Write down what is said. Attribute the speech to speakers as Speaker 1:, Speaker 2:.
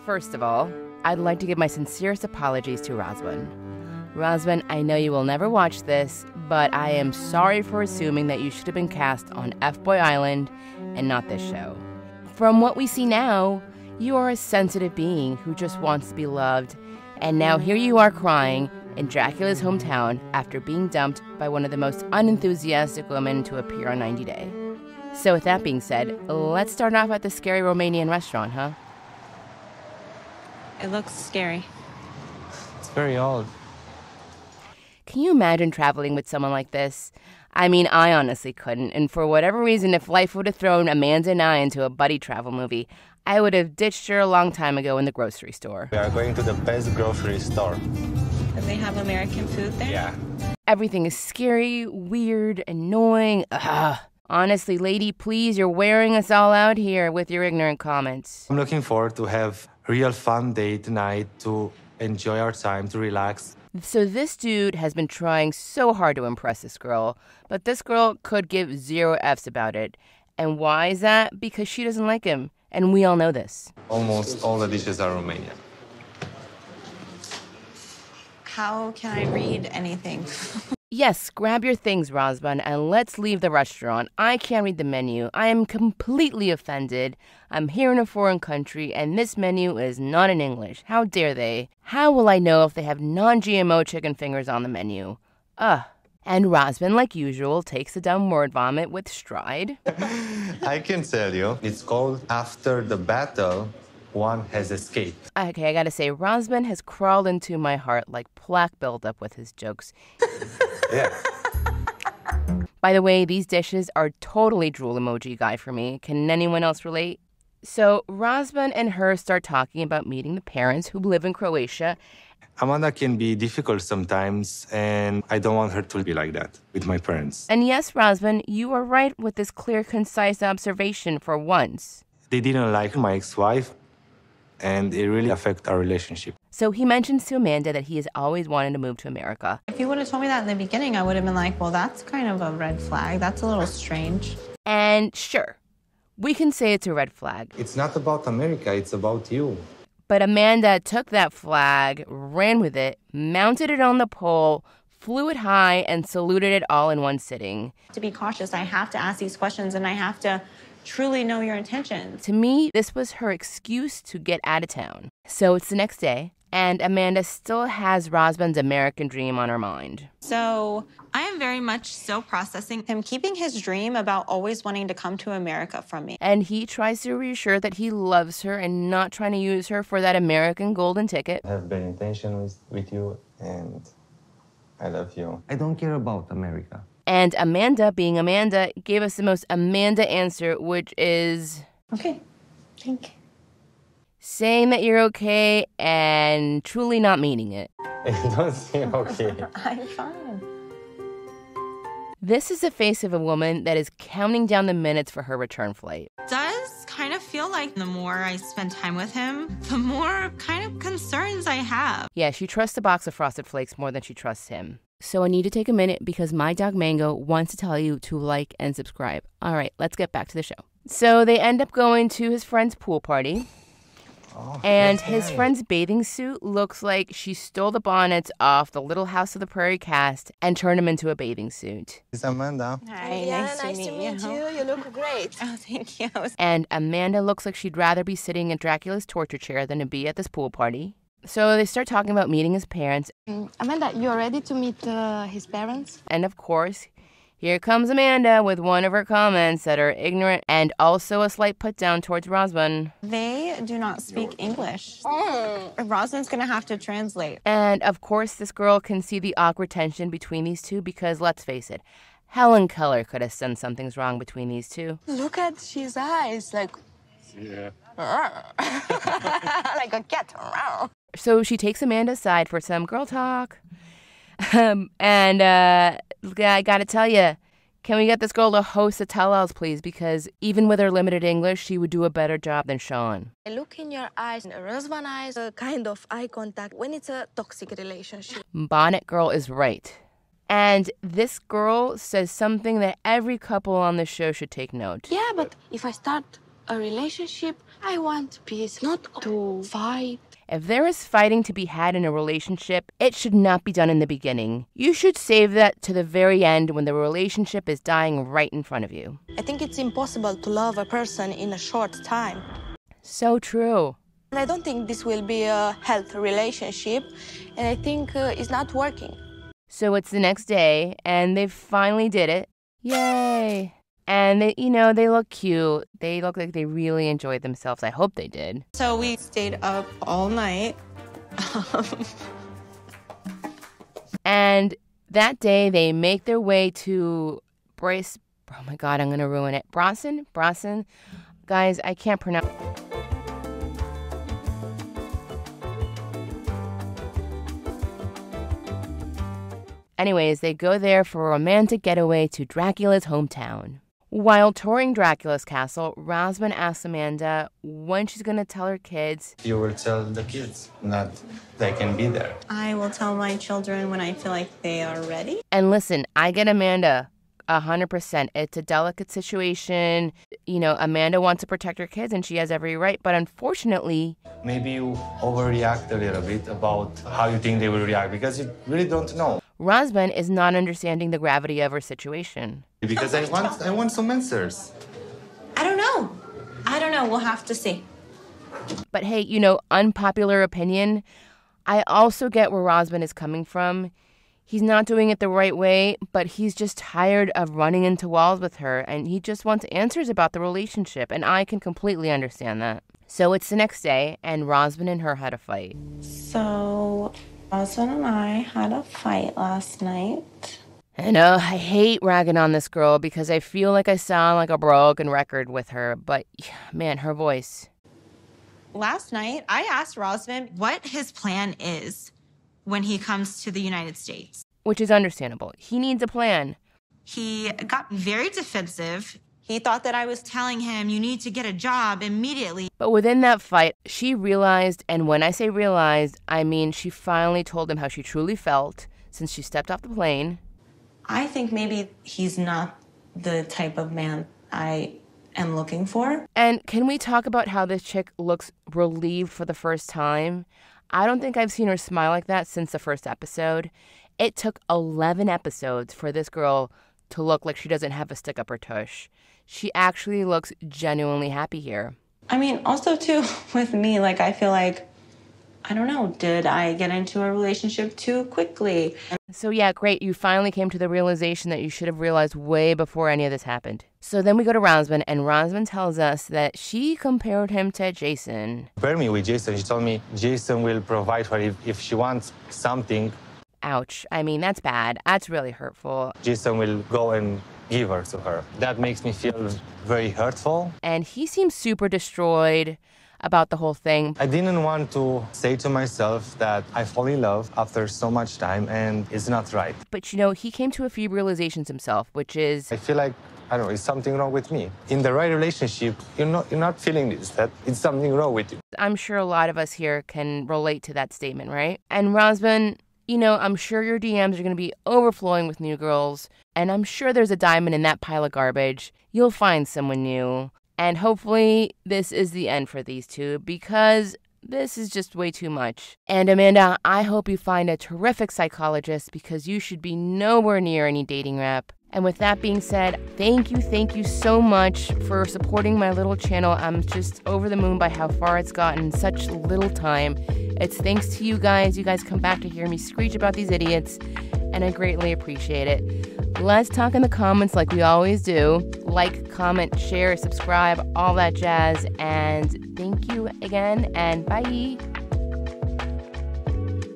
Speaker 1: First of all, I'd like to give my sincerest apologies to Razvan. Razvan, I know you will never watch this, but I am sorry for assuming that you should have been cast on F-Boy Island and not this show. From what we see now, you are a sensitive being who just wants to be loved, and now here you are crying in Dracula's hometown after being dumped by one of the most unenthusiastic women to appear on 90 Day. So with that being said, let's start off at the scary Romanian restaurant, huh?
Speaker 2: It looks scary.
Speaker 3: It's very old.
Speaker 1: Can you imagine traveling with someone like this? I mean, I honestly couldn't, and for whatever reason, if life would have thrown Amanda and I into a buddy travel movie, I would have ditched her a long time ago in the grocery store.
Speaker 3: We are going to the best grocery store.
Speaker 2: Do they have American food there?
Speaker 3: Yeah.
Speaker 1: Everything is scary, weird, annoying. Ugh. Honestly, lady, please, you're wearing us all out here with your ignorant comments.
Speaker 3: I'm looking forward to have a real fun date tonight, to enjoy our time, to relax.
Speaker 1: So this dude has been trying so hard to impress this girl, but this girl could give 0 Fs about it. And why is that? Because she doesn't like him, and we all know this.
Speaker 3: Almost all the dishes are Romanian.
Speaker 2: How can I read anything?
Speaker 1: Yes, grab your things, Razvan, and let's leave the restaurant. I can't read the menu. I am completely offended. I'm here in a foreign country, and this menu is not in English. How dare they? How will I know if they have non-GMO chicken fingers on the menu? Ugh. And Razvan, like usual, takes the dumb word vomit with stride.
Speaker 3: I can tell you, it's called After the Battle, One Has Escaped.
Speaker 1: Okay, I gotta say, Razvan has crawled into my heart like plaque buildup with his jokes.
Speaker 3: Yeah.
Speaker 1: By the way, these dishes are totally drool emoji guy for me. Can anyone else relate? So Razvan and her start talking about meeting the parents who live in Croatia.
Speaker 3: Amanda can be difficult sometimes, and I don't want her to be like that with my parents.
Speaker 1: And yes, Razvan, you are right with this clear, concise observation for once.
Speaker 3: They didn't like my ex-wife, and it really affected our relationship.
Speaker 1: So he mentions to Amanda that he has always wanted to move to America.
Speaker 2: If you would have told me that in the beginning, I would have been like, well, that's kind of a red flag. That's a little strange.
Speaker 1: And sure, we can say it's a red flag.
Speaker 3: It's not about America, it's about you.
Speaker 1: But Amanda took that flag, ran with it, mounted it on the pole, flew it high, and saluted it all in one sitting.
Speaker 2: To be cautious, I have to ask these questions, and I have to truly know your intentions.
Speaker 1: To me, this was her excuse to get out of town. So it's the next day, and Amanda still has Razvan's American dream on her mind.
Speaker 2: So I am very much still processing him keeping his dream about always wanting to come to America from me.
Speaker 1: And he tries to reassure that he loves her and not trying to use her for that American golden ticket.
Speaker 3: I have bad intentions with you, and I love you. I don't care about America.
Speaker 1: And Amanda, being Amanda, gave us the most Amanda answer, which is...
Speaker 2: Okay, thank you.
Speaker 1: Saying that you're okay and truly not meaning it.
Speaker 3: Don't say okay.
Speaker 2: I'm fine.
Speaker 1: This is the face of a woman that is counting down the minutes for her return flight.
Speaker 2: It does kind of feel like the more I spend time with him, the more kind of concerns I have.
Speaker 1: Yeah, she trusts the box of Frosted Flakes more than she trusts him. So I need to take a minute because my dog Mango wants to tell you to like and subscribe. All right, let's get back to the show. So they end up going to his friend's pool party. And his friend's bathing suit looks like she stole the bonnets off the Little House of the Prairie cast and turned him into a bathing suit.
Speaker 3: It's Amanda.
Speaker 2: Hi,
Speaker 4: nice to meet you. You look great.
Speaker 2: Oh, thank you.
Speaker 1: And Amanda looks like she'd rather be sitting in Dracula's torture chair than to be at this pool party. So they start talking about meeting his parents.
Speaker 4: Amanda, you're ready to meet his parents?
Speaker 1: And of course, here comes Amanda with one of her comments that are ignorant and also a slight put down towards Razvan.
Speaker 2: They do not speak English. Razvan's gonna have to translate.
Speaker 1: And of course, this girl can see the awkward tension between these two because, let's face it, Helen Keller could have sensed something's wrong between these two.
Speaker 4: Look at his eyes, like...
Speaker 3: Yeah.
Speaker 4: like a cat.
Speaker 1: So she takes Amanda aside for some girl talk. I gotta tell you, can we get this girl to host the tell-alls, please? Because even with her limited English, she would do a better job than Sean.
Speaker 4: I look in your eyes, Razvan eyes, a kind of eye contact when it's a toxic relationship.
Speaker 1: Bonnet Girl is right. And this girl says something that every couple on the show should take note.
Speaker 4: Yeah, but if I start a relationship. I want peace, not to fight.
Speaker 1: If there is fighting to be had in a relationship, it should not be done in the beginning. You should save that to the very end when the relationship is dying right in front of you.
Speaker 4: I think it's impossible to love a person in a short time.
Speaker 1: So true.
Speaker 4: And I don't think this will be a healthy relationship, and I think it's not working.
Speaker 1: So it's the next day, and they finally did it. Yay! And they, they look cute. They look like they really enjoyed themselves. I hope they did.
Speaker 2: So we stayed up all night.
Speaker 1: And that day, they make their way to Brace. Oh my God, I'm going to ruin it. Bronson? Guys, I can't pronounce. Anyways, they go there for a romantic getaway to Dracula's hometown. While touring Dracula's castle, Razvan asks Amanda when she's going to tell her kids.
Speaker 3: You will tell the kids, not they can be there.
Speaker 2: I will tell my children when I feel like they are ready.
Speaker 1: And listen, I get Amanda 100%. It's a delicate situation. Amanda wants to protect her kids and she has every right. But unfortunately,
Speaker 3: maybe you overreact a little bit about how you think they will react because you really don't know.
Speaker 1: Razvan is not understanding the gravity of her situation.
Speaker 3: Because I want some answers.
Speaker 2: I don't know. We'll have to see.
Speaker 1: But hey, unpopular opinion. I also get where Razvan is coming from. He's not doing it the right way, but he's just tired of running into walls with her, and he just wants answers about the relationship, and I can completely understand that. So it's the next day, and Razvan and her had a fight.
Speaker 2: So Razvan and I had a fight last night.
Speaker 1: I know, I hate ragging on this girl because I feel like I sound like a broken record with her, but man, her voice.
Speaker 2: Last night, I asked Razvan what his plan is when he comes to the United States.
Speaker 1: Which is understandable. He needs a plan.
Speaker 2: He got very defensive. He thought that I was telling him, you need to get a job immediately.
Speaker 1: But within that fight, she realized, and when I say realized, I mean she finally told him how she truly felt since she stepped off the plane.
Speaker 2: I think maybe he's not the type of man I am looking for.
Speaker 1: And can we talk about how this chick looks relieved for the first time? I don't think I've seen her smile like that since the first episode. It took 11 episodes for this girl to look like she doesn't have a stick up her tush. She actually looks genuinely happy here.
Speaker 2: I mean, also too, with me, I feel like, I don't know, did I get into a relationship too quickly?
Speaker 1: So yeah, great. You finally came to the realization that you should have realized way before any of this happened. So then we go to Razvan, and Razvan tells us that she compared him to Jason.
Speaker 3: Compare me with Jason. She told me Jason will provide her if she wants something.
Speaker 1: Ouch. I mean, that's bad. That's really hurtful.
Speaker 3: Jason will go and give her to her. That makes me feel very hurtful.
Speaker 1: And he seems super destroyed about the whole thing.
Speaker 3: I didn't want to say to myself that I fall in love after so much time and it's not right.
Speaker 1: But he came to a few realizations himself, which is...
Speaker 3: I feel like, I don't know, is something wrong with me? In the right relationship, you're not feeling this, that it's something wrong with you.
Speaker 1: I'm sure a lot of us here can relate to that statement, right? And Razvan, I'm sure your DMs are going to be overflowing with new girls, and I'm sure there's a diamond in that pile of garbage. You'll find someone new. And hopefully this is the end for these two because this is just way too much. And Amanda, I hope you find a terrific psychologist because you should be nowhere near any dating rep. And with that being said, thank you so much for supporting my little channel. I'm just over the moon by how far it's gotten in such little time. It's thanks to you guys. You guys come back to hear me screech about these idiots, and I greatly appreciate it. Let's talk in the comments like we always do. Like, comment, share, subscribe, all that jazz. And thank you again, and bye.